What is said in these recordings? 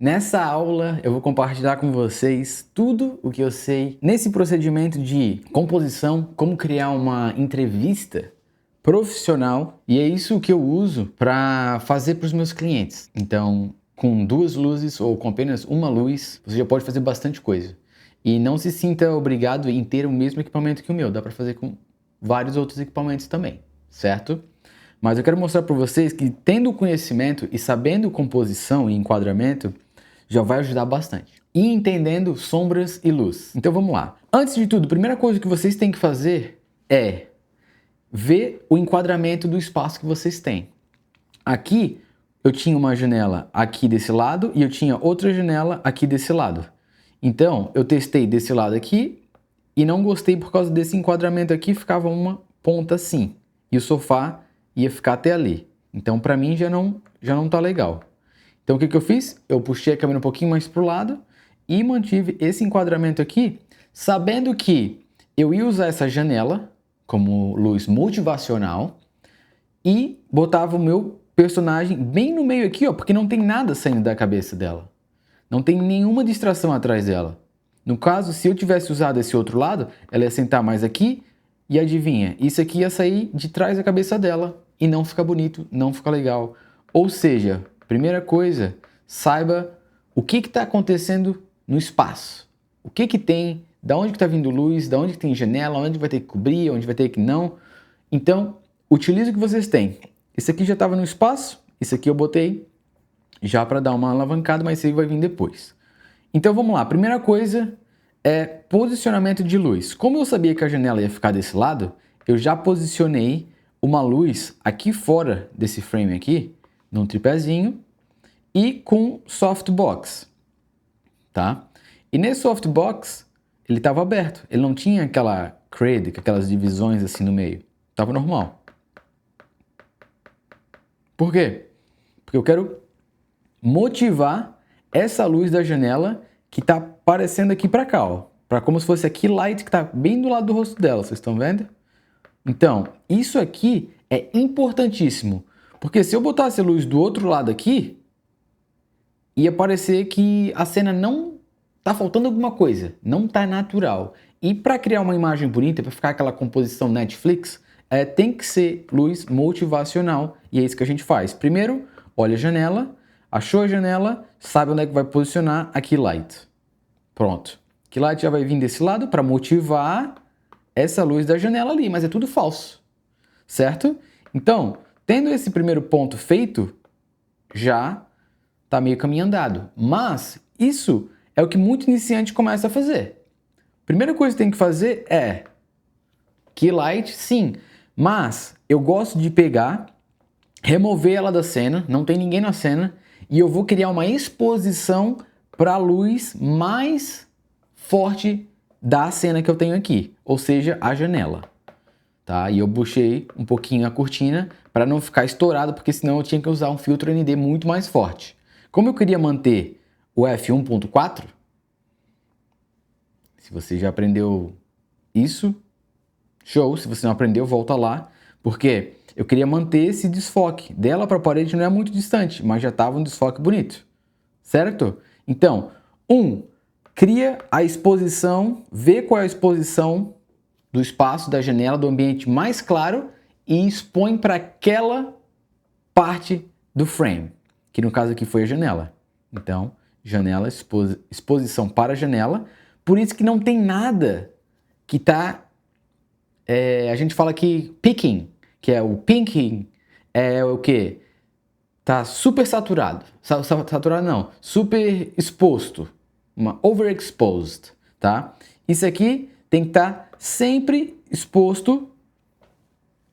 Nessa aula eu vou compartilhar com vocês tudo o que eu sei nesse procedimento de composição, como criar uma entrevista profissional, e é isso que eu uso para fazer para os meus clientes. Então, com duas luzes ou com apenas uma luz, você já pode fazer bastante coisa. E não se sinta obrigado em ter o mesmo equipamento que o meu, dá para fazer com vários outros equipamentos também, certo? Mas eu quero mostrar para vocês que tendo conhecimento e sabendo composição e enquadramento, já vai ajudar bastante. E entendendo sombras e luz. Então vamos lá. Antes de tudo, a primeira coisa que vocês têm que fazer é ver o enquadramento do espaço que vocês têm. Aqui eu tinha uma janela aqui desse lado e eu tinha outra janela aqui desse lado. Então eu testei desse lado aqui e não gostei por causa desse enquadramento aqui, ficava uma ponta assim. E o sofá ia ficar até ali. Então para mim já não tá legal. Então o que eu fiz? Eu puxei a câmera um pouquinho mais para o lado e mantive esse enquadramento aqui, sabendo que eu ia usar essa janela como luz motivacional e botava o meu personagem bem no meio aqui, ó, porque não tem nada saindo da cabeça dela. Não tem nenhuma distração atrás dela. No caso, se eu tivesse usado esse outro lado, ela ia sentar mais aqui e adivinha, isso aqui ia sair de trás da cabeça dela e não fica bonito, não fica legal. Ou seja, primeira coisa, saiba o que está acontecendo no espaço. O que tem, da onde está vindo luz, da onde tem janela, onde vai ter que cobrir, onde vai ter que não. Então, utilize o que vocês têm. Esse aqui já estava no espaço, esse aqui eu botei já para dar uma alavancada, mas esse aí vai vir depois. Então vamos lá, a primeira coisa é posicionamento de luz. Como eu sabia que a janela ia ficar desse lado, eu já posicionei uma luz aqui fora desse frame aqui, num tripézinho e com softbox, tá? E nesse softbox ele estava aberto, ele não tinha aquela crud, aquelas divisões assim no meio, estava normal. Por quê? Porque eu quero motivar essa luz da janela que está aparecendo aqui para cá, ó, para como se fosse aqui light que está bem do lado do rosto dela, vocês estão vendo? Então, isso aqui é importantíssimo. Porque se eu botasse a luz do outro lado aqui, ia parecer que a cena não tá faltando alguma coisa, não tá natural. E para criar uma imagem bonita, para ficar aquela composição Netflix, tem que ser luz motivacional e é isso que a gente faz. Primeiro, olha a janela, achou a janela, sabe onde é que vai posicionar aqui light. Pronto. Que light já vai vir desse lado para motivar essa luz da janela ali, mas é tudo falso, certo? Então, tendo esse primeiro ponto feito, já está meio caminho andado. Mas isso é o que muito iniciante começa a fazer. Primeira coisa que tem que fazer é key light, sim, mas eu gosto de pegar, remover ela da cena, não tem ninguém na cena, e eu vou criar uma exposição para a luz mais forte da cena que eu tenho aqui, ou seja, a janela. Tá? E eu puxei um pouquinho a cortina para não ficar estourado, porque senão eu tinha que usar um filtro ND muito mais forte. Como eu queria manter o f1.4, se você já aprendeu isso, show. Se você não aprendeu, volta lá, porque eu queria manter esse desfoque. Dela para a parede não é muito distante, mas já estava um desfoque bonito, certo? Então, cria a exposição, vê qual é a exposição do espaço, da janela, do ambiente mais claro e expõe para aquela parte do frame, que no caso aqui foi a janela. Então, janela, exposição para a janela. Por isso que não tem nada que está, a gente fala aqui picking, que é o pinking, é o que? Tá super saturado. Saturado não, super exposto. Uma overexposed, tá? Isso aqui tem que estar sempre exposto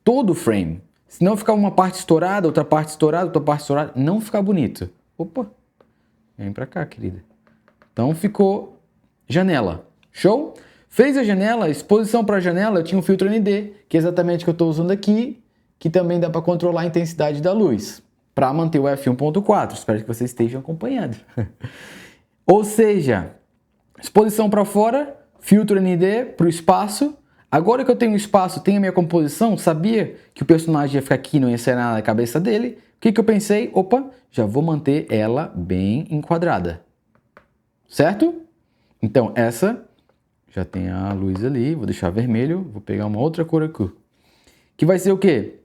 todo o frame. Se não ficar uma parte estourada, outra parte estourada, outra parte estourada, não fica bonito. Opa, vem pra cá, querida. Então ficou janela. Show? Fez a janela, exposição para a janela, eu tinha um filtro ND, que é exatamente o que eu estou usando aqui, que também dá para controlar a intensidade da luz, para manter o f1.4. Espero que vocês estejam acompanhando. Ou seja, exposição para fora, filtro ND para o espaço. Agora que eu tenho espaço, tenho a minha composição, sabia que o personagem ia ficar aqui, não ia sair nada da cabeça dele, que eu pensei? Opa, já vou manter ela bem enquadrada. Certo? Então, essa já tem a luz ali, vou deixar vermelho, vou pegar uma outra cor aqui. Que vai ser o quê?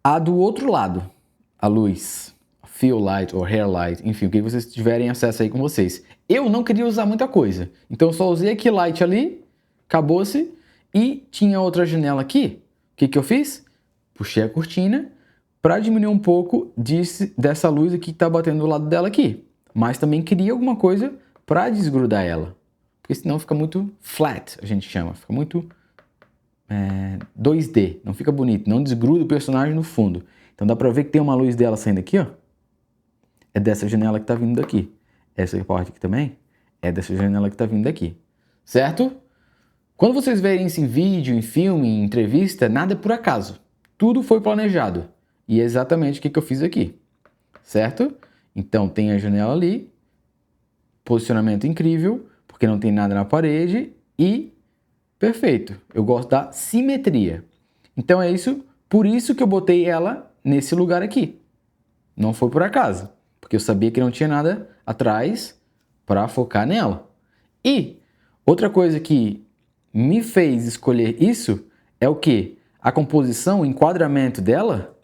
A do outro lado, a luz, fill light ou hair light, enfim, o que vocês tiverem acesso aí com vocês. Eu não queria usar muita coisa, então eu só usei aqui light ali, acabou-se, e tinha outra janela aqui. O que eu fiz? Puxei a cortina para diminuir um pouco dessa luz aqui que está batendo do lado dela aqui. Mas também queria alguma coisa para desgrudar ela, porque senão fica muito flat, a gente chama, fica muito 2D, não fica bonito, não desgruda o personagem no fundo. Então dá pra ver que tem uma luz dela saindo aqui, ó. É dessa janela que tá vindo daqui. Essa parte aqui também é dessa janela que tá vindo daqui. Certo? Quando vocês verem isso em vídeo, em filme, em entrevista, nada é por acaso. Tudo foi planejado. E é exatamente o que eu fiz aqui. Certo? Então tem a janela ali, posicionamento incrível, porque não tem nada na parede e perfeito. Eu gosto da simetria. Então é isso, por isso que eu botei ela nesse lugar aqui. Não foi por acaso, porque eu sabia que não tinha nada atrás para focar nela. E outra coisa que me fez escolher isso é o que? A composição, o enquadramento dela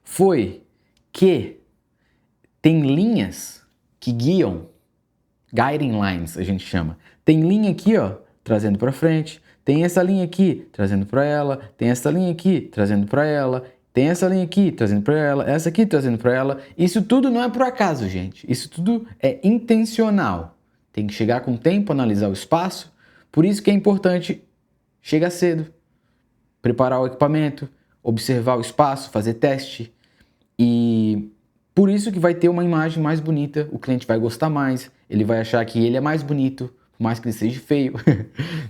foi que tem linhas que guiam, guiding lines a gente chama. Tem linha aqui, ó, trazendo para frente, tem essa linha aqui trazendo para ela, tem essa linha aqui trazendo para ela, tem essa linha aqui trazendo para ela, essa aqui trazendo para ela. Isso tudo não é por acaso, gente. Isso tudo é intencional. Tem que chegar com tempo, analisar o espaço. Por isso que é importante chegar cedo, preparar o equipamento, observar o espaço, fazer teste. E por isso que vai ter uma imagem mais bonita, o cliente vai gostar mais, ele vai achar que ele é mais bonito, por mais que ele seja feio.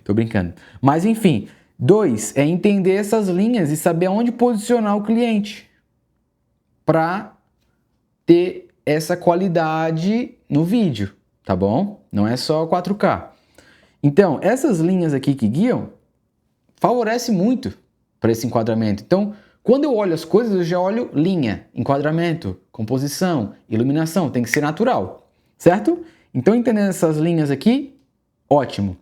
Tô brincando. Mas enfim, 2 é entender essas linhas e saber aonde posicionar o cliente para ter essa qualidade no vídeo, tá bom? Não é só 4K. Então, essas linhas aqui que guiam favorece muito para esse enquadramento. Então, quando eu olho as coisas, eu já olho linha, enquadramento, composição, iluminação, tem que ser natural, certo? Então, entendendo essas linhas aqui, ótimo.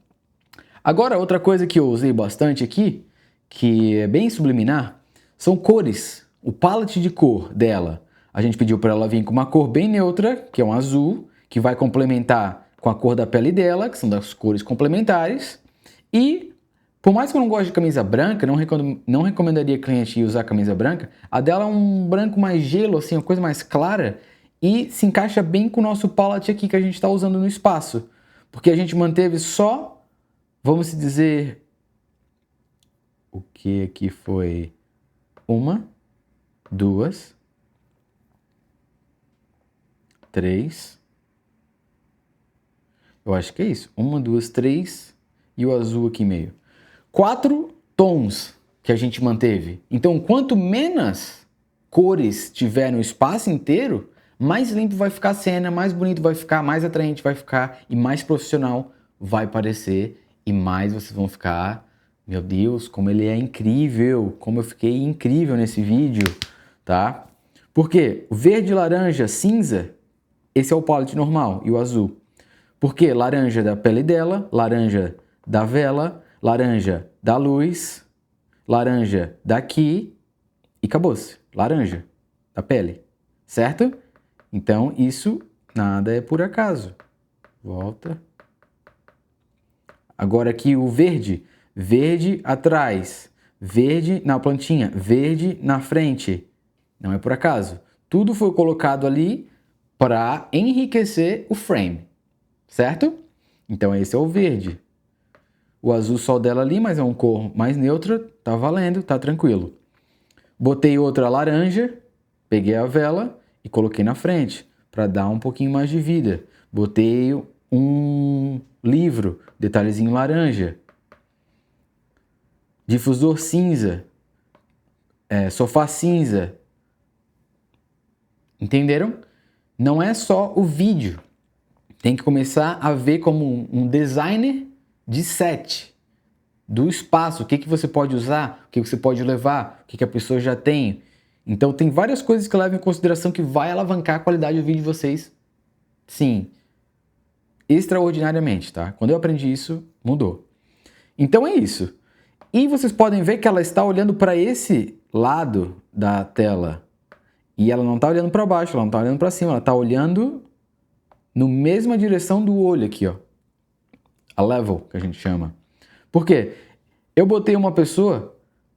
Agora, outra coisa que eu usei bastante aqui, que é bem subliminar, são cores. O palette de cor dela. A gente pediu para ela vir com uma cor bem neutra, que é um azul, que vai complementar com a cor da pele dela, que são das cores complementares. E, por mais que eu não goste de camisa branca, não recomendaria cliente usar camisa branca, a dela é um branco mais gelo, assim, uma coisa mais clara, e se encaixa bem com o nosso palette aqui que a gente está usando no espaço. Porque a gente manteve só, vamos dizer, o que aqui foi 1, 2, 3, eu acho que é isso, 1, 2, 3 e o azul aqui meio. 4 tons que a gente manteve. Então, quanto menos cores tiver no espaço inteiro, mais limpo vai ficar a cena, mais bonito vai ficar, mais atraente vai ficar e mais profissional vai parecer e mais vocês vão ficar, meu Deus, como ele é incrível, como eu fiquei incrível nesse vídeo, tá? Por quê? O verde, laranja, cinza, esse é o palette normal e o azul. Porque laranja da pele dela, laranja da vela, laranja da luz, laranja daqui e acabou-se. Laranja da pele, certo? Então isso nada é por acaso. Volta. Agora aqui o verde, verde atrás, verde na plantinha, verde na frente. Não é por acaso. Tudo foi colocado ali para enriquecer o frame, certo? Então esse é o verde. O azul só dela ali, mas é uma cor mais neutra, tá valendo, tá tranquilo. Botei outra laranja, peguei a vela e coloquei na frente, para dar um pouquinho mais de vida. Botei um livro, detalhezinho laranja. Difusor cinza, sofá cinza. Entenderam? Não é só o vídeo. Tem que começar a ver como um designer de set, do espaço, o que você pode usar, o que você pode levar, o que a pessoa já tem. Então tem várias coisas que eu levo em consideração que vai alavancar a qualidade do vídeo de vocês. Sim, extraordinariamente, tá? Quando eu aprendi isso, mudou. Então é isso. E vocês podem ver que ela está olhando para esse lado da tela. E ela não está olhando para baixo, ela não está olhando para cima, ela está olhando na mesma direção do olho aqui, ó. A level, que a gente chama. Por quê? Eu botei uma pessoa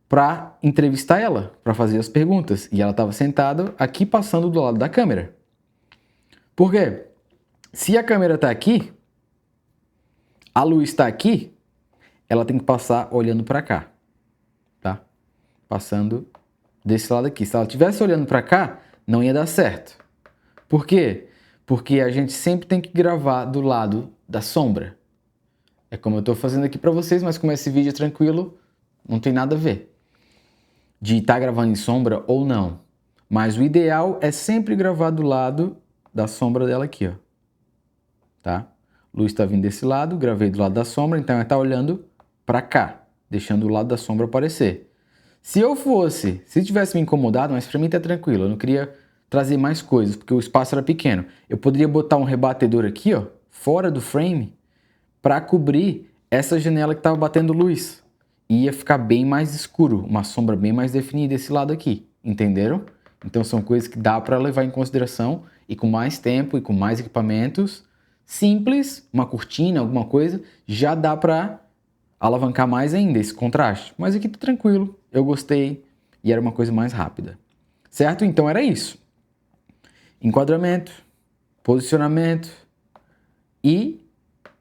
para entrevistar ela, para fazer as perguntas. E ela estava sentada aqui, passando do lado da câmera. Por quê? Se a câmera está aqui, a luz está aqui, ela tem que passar olhando para cá, tá? Passando desse lado aqui. Se ela estivesse olhando para cá, não ia dar certo. Por quê? Porque a gente sempre tem que gravar do lado da sombra. É como eu estou fazendo aqui para vocês, mas como esse vídeo é tranquilo, não tem nada a ver de estar gravando em sombra ou não. Mas o ideal é sempre gravar do lado da sombra dela aqui, ó. Tá? Luz está vindo desse lado, gravei do lado da sombra, então ela está olhando para cá, deixando o lado da sombra aparecer. Se tivesse me incomodado, mas para mim tá tranquilo, eu não queria trazer mais coisas, porque o espaço era pequeno. Eu poderia botar um rebatedor aqui, ó, fora do frame, para cobrir essa janela que estava batendo luz. E ia ficar bem mais escuro, uma sombra bem mais definida desse lado aqui, entenderam? Então são coisas que dá para levar em consideração e com mais tempo e com mais equipamentos simples, uma cortina, alguma coisa, já dá para alavancar mais ainda esse contraste. Mas aqui tá tranquilo, eu gostei e era uma coisa mais rápida. Certo? Então era isso. Enquadramento, posicionamento e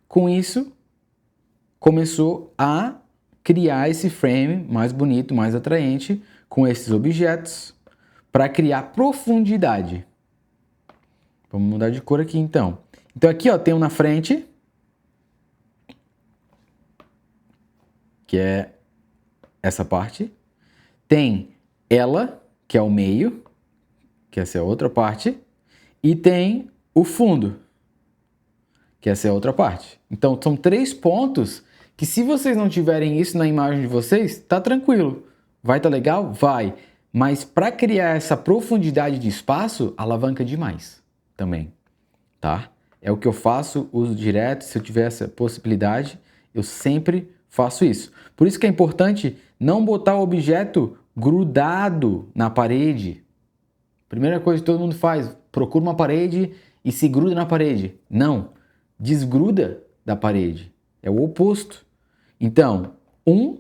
com isso começou a criar esse frame mais bonito, mais atraente com esses objetos para criar profundidade. Vamos mudar de cor aqui então. Então aqui ó, tem um na frente, que é essa parte. Tem ela, que é o meio, que essa é a outra parte. E tem o fundo, que essa é a outra parte. Então são 3 pontos que se vocês não tiverem isso na imagem de vocês, tá tranquilo. Vai tá legal? Vai. Mas para criar essa profundidade de espaço, alavanca demais também, tá? É o que eu faço, uso direto. Se eu tiver essa possibilidade, eu sempre faço isso. Por isso que é importante não botar o objeto grudado na parede. Primeira coisa que todo mundo faz, procura uma parede e se gruda na parede. Não, desgruda da parede. É o oposto. Então, 1,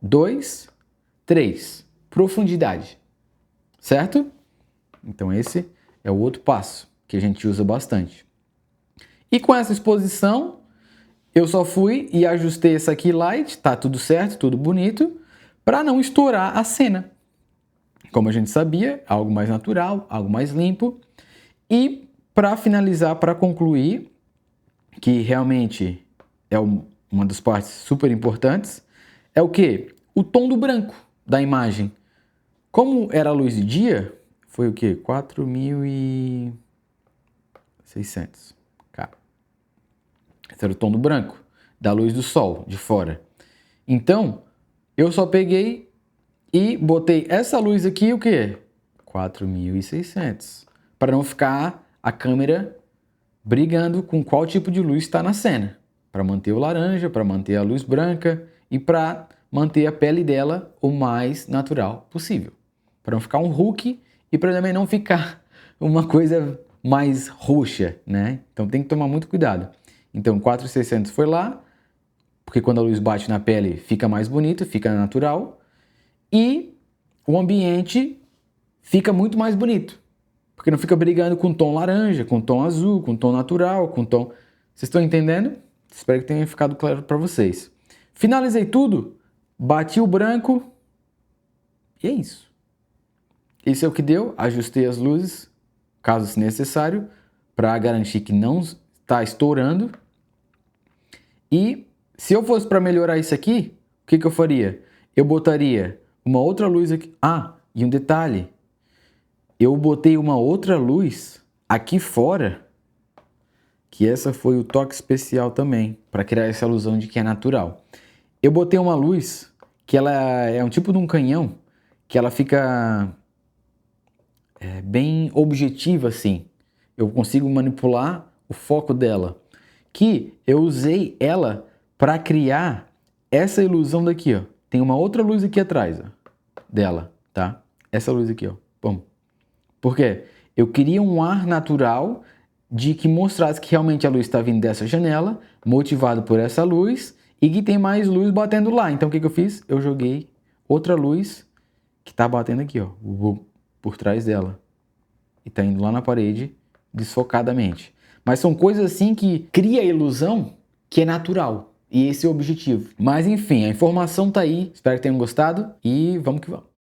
2, 3. Profundidade. Certo? Então esse é o outro passo que a gente usa bastante. E com essa exposição, eu só fui e ajustei essa aqui light, tá tudo certo, tudo bonito, para não estourar a cena. Como a gente sabia, algo mais natural, algo mais limpo. E para finalizar, para concluir, que realmente é uma das partes super importantes, é o que? O tom do branco da imagem. Como era a luz de dia, foi o que? 4.600. Esse era o tom do branco, da luz do sol, de fora. Então, eu só peguei e botei essa luz aqui, o quê? 4.600. Para não ficar a câmera brigando com qual tipo de luz está na cena. Para manter o laranja, para manter a luz branca e para manter a pele dela o mais natural possível. Para não ficar um Hulk e para também não ficar uma coisa mais roxa, né? Então tem que tomar muito cuidado. Então 4.600 foi lá, porque quando a luz bate na pele fica mais bonito, fica natural. E o ambiente fica muito mais bonito, porque não fica brigando com tom laranja, com tom azul, com tom natural, com tom... Vocês estão entendendo? Espero que tenha ficado claro para vocês. Finalizei tudo, bati o branco e é isso. Isso é o que deu, ajustei as luzes, caso se necessário, para garantir que não está estourando. E se eu fosse para melhorar isso aqui, o que eu faria? Eu botaria uma outra luz aqui. Ah, e um detalhe. Eu botei uma outra luz aqui fora, que essa foi o toque especial também, para criar essa ilusão de que é natural. Eu botei uma luz que ela é um tipo de um canhão, que ela fica bem objetiva assim. Eu consigo manipular o foco dela. Que eu usei ela para criar essa ilusão daqui, ó. Tem uma outra luz aqui atrás, ó, dela, tá? Essa luz aqui, ó. Bom. Por quê? Eu queria um ar natural de que mostrasse que realmente a luz está vindo dessa janela, motivado por essa luz, e que tem mais luz batendo lá. Então o que eu fiz? Eu joguei outra luz que está batendo aqui, ó, por trás dela. E está indo lá na parede desfocadamente. Mas são coisas assim que cria a ilusão que é natural. E esse é o objetivo. Mas enfim, a informação tá aí. Espero que tenham gostado e vamos que vamos.